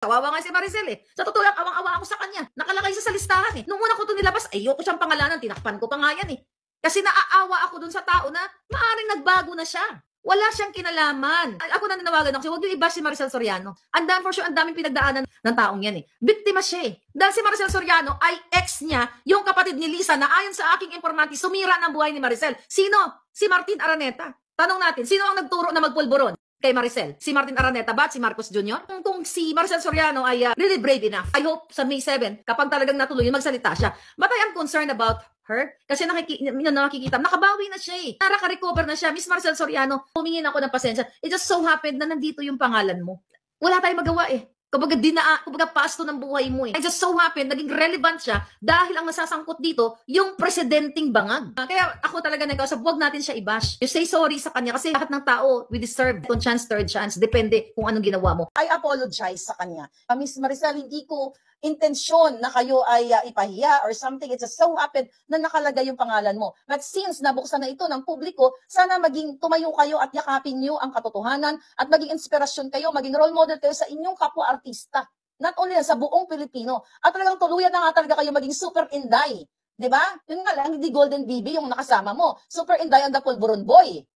Kawawa nga si Maricel eh. Sa totoo lang, awang-awa ako sa kanya. Nakalagay siya sa listahan eh. Nung una ko ito nilabas, ayoko siyang pangalanan, tinakpan ko pa nga yan eh. Kasi naaawa ako dun sa tao na maaaring nagbago na siya. Wala siyang kinalaman. Ako na nanawagan ako, huwag niyo i-bash si Maricel Soriano. For sure, ang daming pinagdaanan ng taong yan eh. Biktima siya eh. Dahil si Maricel Soriano ay ex niya, yung kapatid ni Lisa na ayon sa aking informanti, sumira ng buhay ni Maricel. Sino? Si Martin Araneta. Tanong natin, sino ang nagturo na magpulburon kay Maricel? Si Martin Araneta ba at si Marcos Jr.? Kung si Maricel Soriano ay really brave enough, I hope sa May 7, kapag talagang natuloy yun, magsalita siya. But I am concerned about her kasi nakikita, nakabawi na siya eh. Nakaka-recover na siya. Miss Maricel Soriano, humingin ako ng pasensya. It just so happened na nandito yung pangalan mo. Wala tayong magawa eh. Kumbaga pasto ng buhay mo eh. I just so happened, naging relevant siya dahil ang nasasangkot dito, yung presidenting bangag. Kaya ako talaga nagkausap, huwag natin siya i-bash. You say sorry sa kanya kasi lahat ng tao, we deserve second chance, third chance, depende kung anong ginawa mo. I apologize sa kanya. Miss Maricel, hindi ko intensyon na kayo ay ipahiya or something. It just so happened na nakalagay yung pangalan mo. But since nabuksan na ito ng publiko, sana maging tumayo kayo at yakapin nyo ang katotohanan at maging inspirasyon kayo, maging role model kayo sa inyong kapwa-artista. Not only yan, sa buong Pilipino. At talagang tuluyan na nga talaga kayo maging super inday. Diba? Yun nga lang, hindi Golden BB yung nakasama mo. Super inday ang the Pulburon Boy.